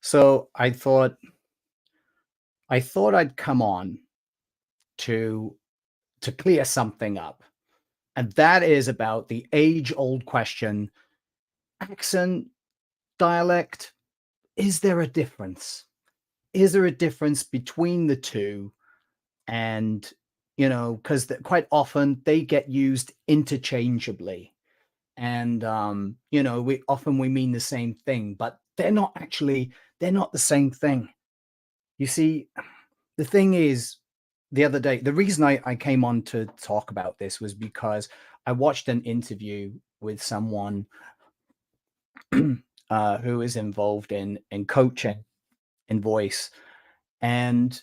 So I thought I'd come on to clear something up, and that is about the age-old question: accent, dialect. Is there a difference? Is there a difference between the two? And because quite often they get used interchangeably, and we mean the same thing, but they're not the same thing. You see, the thing is, the other day, the reason I came on to talk about this was because I watched an interview with someone who is involved in coaching in voice, and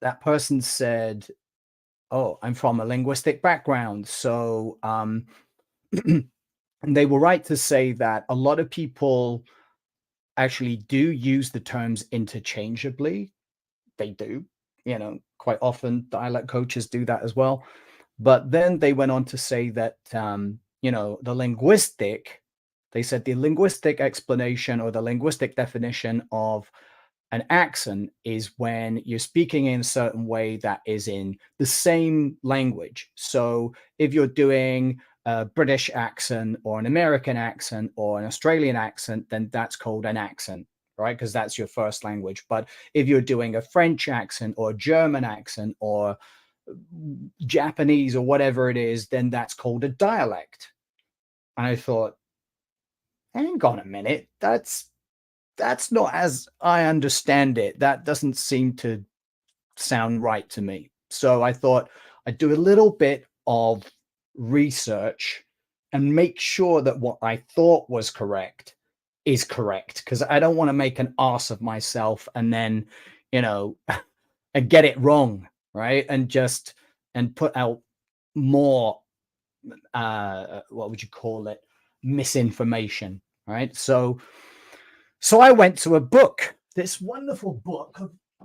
that person said, "Oh, I'm from a linguistic background," so and they were right to say that a lot of people actually do use the terms interchangeably. They do, quite often dialect coaches do that as well. But then they went on to say that, they said the linguistic explanation or the linguistic definition of an accent is when you're speaking in a certain way that is in the same language. So if you're doing a British accent or an American accent or an Australian accent, then that's called an accent, right? Because that's your first language. But if you're doing a French accent or a German accent or Japanese or whatever it is, then that's called a dialect. And I thought, hang on a minute, that's not as I understand it. That doesn't seem to sound right to me. So I thought I'd do a little bit of research and make sure that what I thought was correct is correct, because I don't want to make an ass of myself and then, you know, and get it wrong, right? And put out more what would you call it? Misinformation, right? So I went to a book, this wonderful book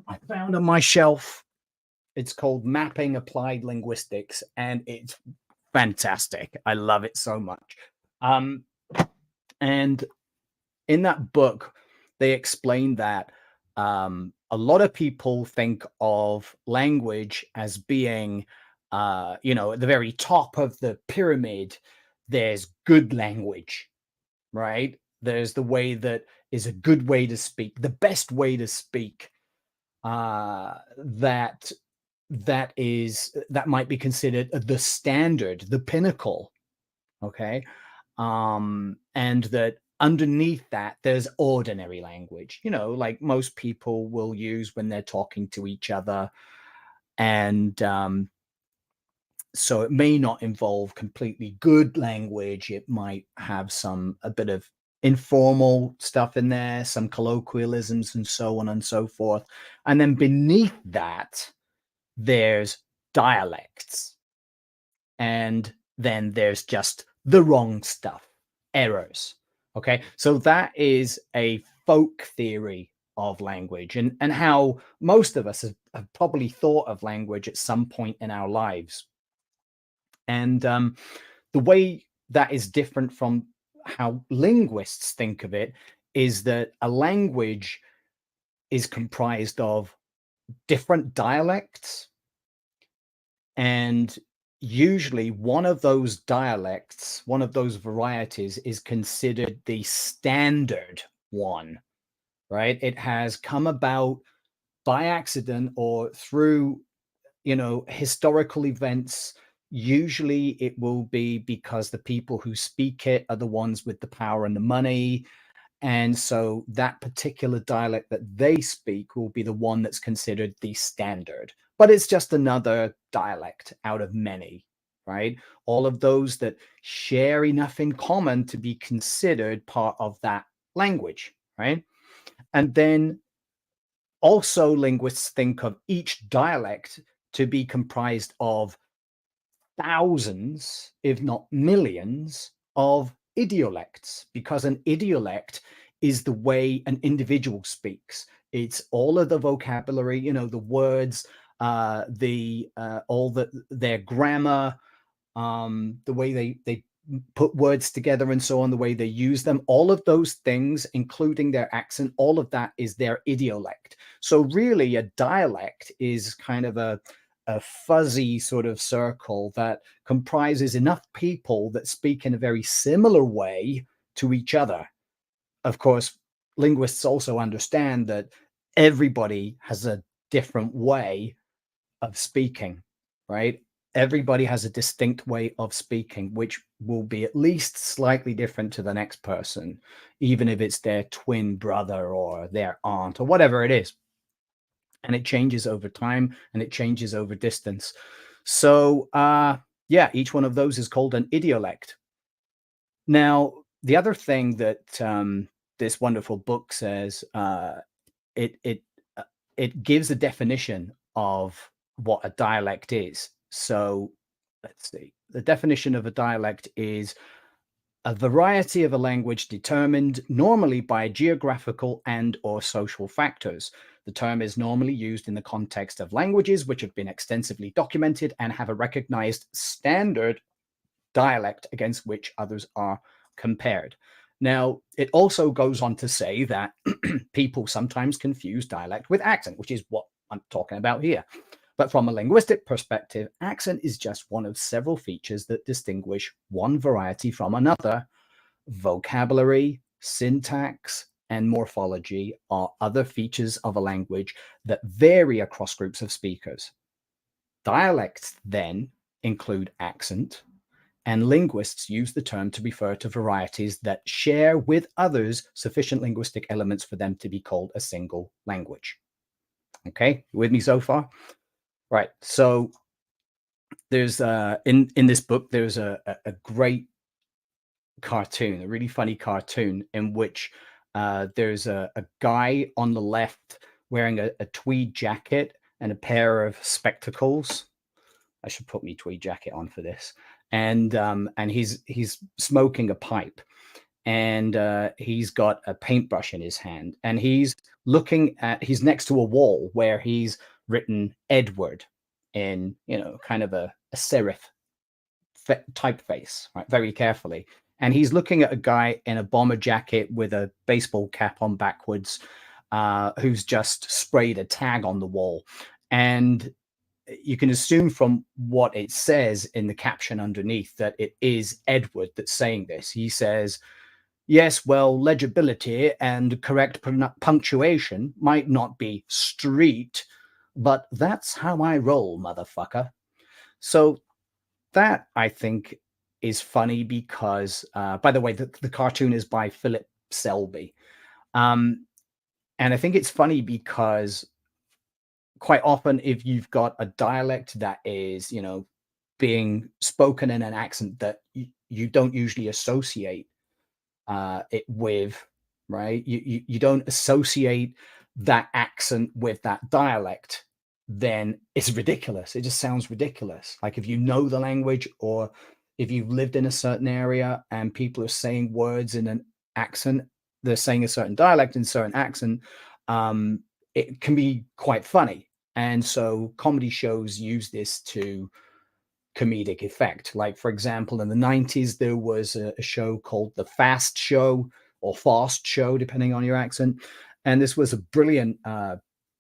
I found on my shelf. It's called Mapping Applied Linguistics, and it's fantastic. I love it so much. Um, and in that book, they explain that a lot of people think of language as being, at the very top of the pyramid. There's good language, right? There's the way that is a good way to speak, the best way to speak. That might be considered the standard, the pinnacle. Okay, and that underneath that there's ordinary language. Like most people will use when they're talking to each other, and so it may not involve completely good language. It might have a bit of informal stuff in there, some colloquialisms, and so on and so forth. And then beneath that, there's dialects. And then there's just the wrong stuff, errors. Okay. So that is a folk theory of language, and how most of us have probably thought of language at some point in our lives. And the way that is different from how linguists think of it is that a language is comprised of different dialects. And usually one of those dialects, one of those varieties, is considered the standard one, right? It has come about by accident or through, historical events. Usually it will be because the people who speak it are the ones with the power and the money. And so that particular dialect that they speak will be the one that's considered the standard. But it's just another dialect out of many, right? All of those that share enough in common to be considered part of that language, right? And then also, linguists think of each dialect to be comprised of thousands, if not millions, of idiolects, because an idiolect is the way an individual speaks. It's all of the vocabulary, the words, the all their grammar, the way they put words together and so on, the way they use them, all of those things, including their accent, all of that is their idiolect. So really, a dialect is kind of a fuzzy sort of circle that comprises enough people that speak in a very similar way to each other. Of course, linguists also understand that everybody has a different way of speaking, right? Everybody has a distinct way of speaking, which will be at least slightly different to the next person, even if it's their twin brother or their aunt or whatever it is. And it changes over time and it changes over distance. So, yeah, each one of those is called an idiolect. Now, the other thing that this wonderful book says, it it uh, it gives a definition of what a dialect is. So let's see. The definition of a dialect is a variety of a language determined normally by geographical and or social factors. The term is normally used in the context of languages which have been extensively documented and have a recognized standard dialect against which others are compared. Now, it also goes on to say that people sometimes confuse dialect with accent, which is what I'm talking about here. But from a linguistic perspective, accent is just one of several features that distinguish one variety from another. Vocabulary, syntax, and morphology are other features of a language that vary across groups of speakers. Dialects then include accent, and linguists use the term to refer to varieties that share with others sufficient linguistic elements for them to be called a single language. Okay, you with me so far? Right. So there's in this book there's a great cartoon, a really funny cartoon in which there's a guy on the left wearing a tweed jacket and a pair of spectacles. I should put my tweed jacket on for this. And he's smoking a pipe, and he's got a paintbrush in his hand, and he's next to a wall where he's written Edward in, kind of a serif typeface, right, very carefully. And he's looking at a guy in a bomber jacket with a baseball cap on backwards, who's just sprayed a tag on the wall. And you can assume from what it says in the caption underneath that it is Edward that's saying this. He says, yes, well, legibility and correct punctuation might not be street, but that's how I roll, motherfucker. So that, I think, is funny because, by the way, the cartoon is by Philip Selby. Um, and I think it's funny because quite often, if you've got a dialect that is, being spoken in an accent that you don't usually associate it with, right? You don't associate that accent with that dialect, then it's ridiculous. It just sounds ridiculous. Like if you know the language, or if you've lived in a certain area and people are saying words in an accent, they're saying a certain dialect in a certain accent, um, it can be quite funny. And so comedy shows use this to comedic effect. Like, for example, in the 90s, there was a show called The Fast Show or Fast Show, depending on your accent. And this was a brilliant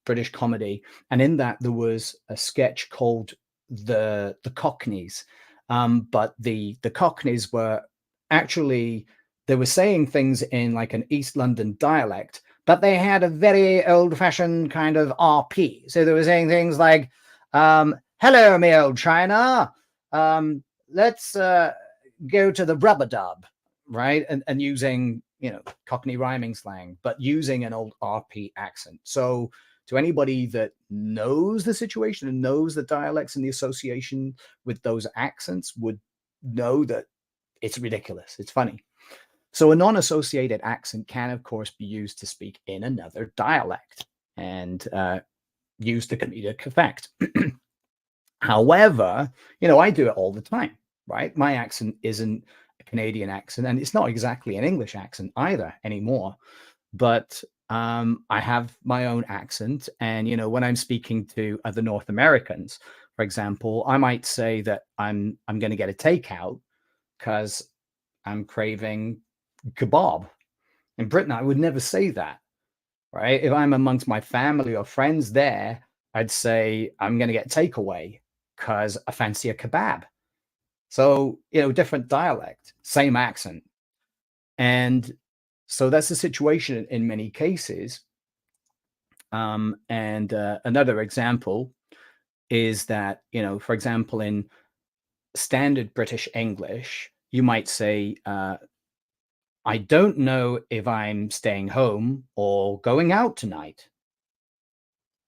British comedy. And in that, there was a sketch called The Cockneys. But the Cockneys were actually, they were saying things in like an East London dialect, but they had a very old fashioned kind of RP. So they were saying things like, hello, me old China. Let's go to the rubber dub, right? And using, Cockney rhyming slang, but using an old RP accent. So to anybody that knows the situation and knows the dialects and the association with those accents would know that it's ridiculous. It's funny. So a non-associated accent can, of course, be used to speak in another dialect and use the comedic effect. However, I do it all the time, right? My accent isn't a Canadian accent, and it's not exactly an English accent either anymore. But I have my own accent, and when I'm speaking to other North Americans, for example, I might say that I'm going to get a takeout because I'm craving kebab. In Britain, I would never say that, right? If I'm amongst my family or friends there, I'd say I'm going to get takeaway because I fancy a kebab. So, different dialect, same accent. And so that's the situation in many cases. And another example is that, for example, in standard British English, you might say, I don't know if I'm staying home or going out tonight.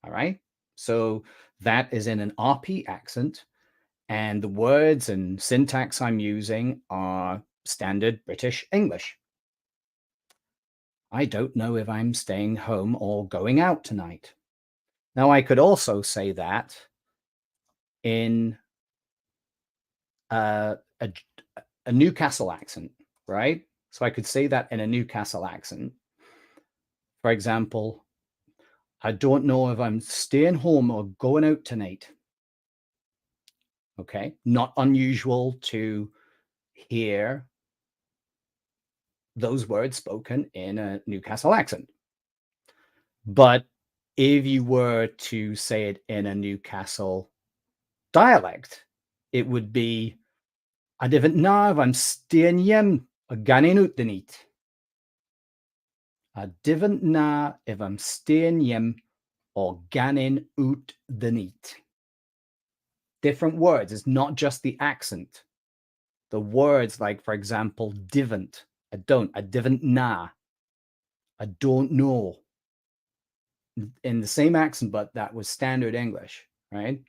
All right. So that is in an RP accent. And the words and syntax I'm using are standard British English. I don't know if I'm staying home or going out tonight. Now, I could also say that in uh, a, a Newcastle accent, right? So I could say that in a Newcastle accent. For example, I don't know if I'm staying home or going out tonight. Okay. Not unusual to hear those words spoken in a Newcastle accent. But if you were to say it in a Newcastle dialect, it would be, I didn't know if I'm staying home or going out tonight. I didn't know if I'm staying home or going out the night. Different words. It's not just the accent. The words, like, for example, didn't. I don't. I didn't know. I don't know. In the same accent, but that was standard English, right?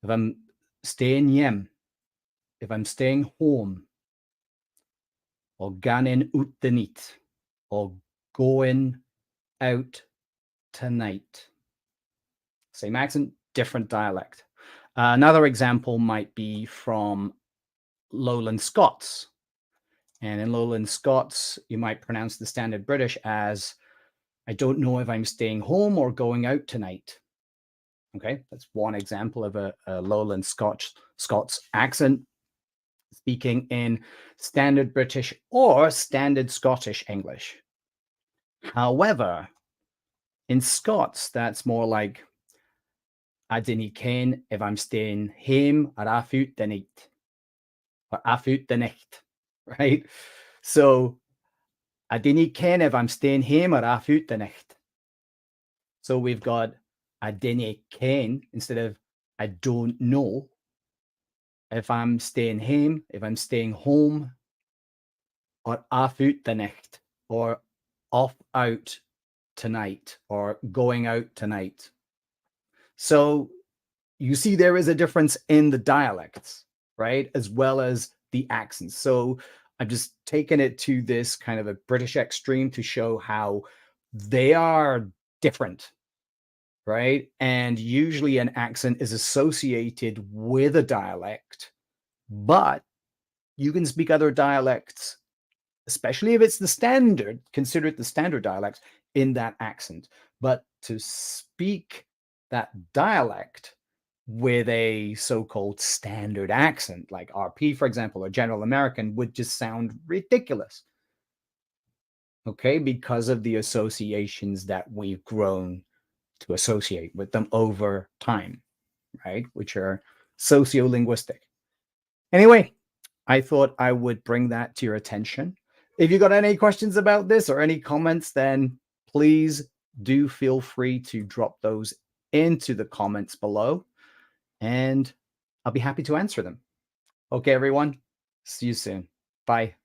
If I'm staying home, if I'm staying home, or going out the night, or going out tonight. Same accent, different dialect. Another example might be from Lowland Scots. And in Lowland Scots, you might pronounce the standard British as, I don't know if I'm staying home or going out tonight. Okay, that's one example of a Lowland Scots accent speaking in standard British or standard Scottish English. However, in Scots, that's more like, I dinna ken if I'm staying home or off out the night or off out the night, right? So I dinna ken if I'm staying home or off out the night. So we've got I dinna ken instead of I don't know if I'm staying home, if I'm staying home, or off out the night, or off out tonight, or going out tonight. So you see, there is a difference in the dialects, right? As well as the accents. So I'm just taking it to this kind of a British extreme to show how they are different, right? And usually an accent is associated with a dialect, but you can speak other dialects, especially if it's the standard, consider it the standard dialect in that accent. But to speak that dialect with a so-called standard accent, like RP, for example, or General American, would just sound ridiculous. Okay, because of the associations that we've grown to associate with them over time, right? Which are sociolinguistic. Anyway, I thought I would bring that to your attention. If you got any questions about this or any comments, then please do feel free to drop those into the comments below, and I'll be happy to answer them. Okay, everyone. See you soon. Bye.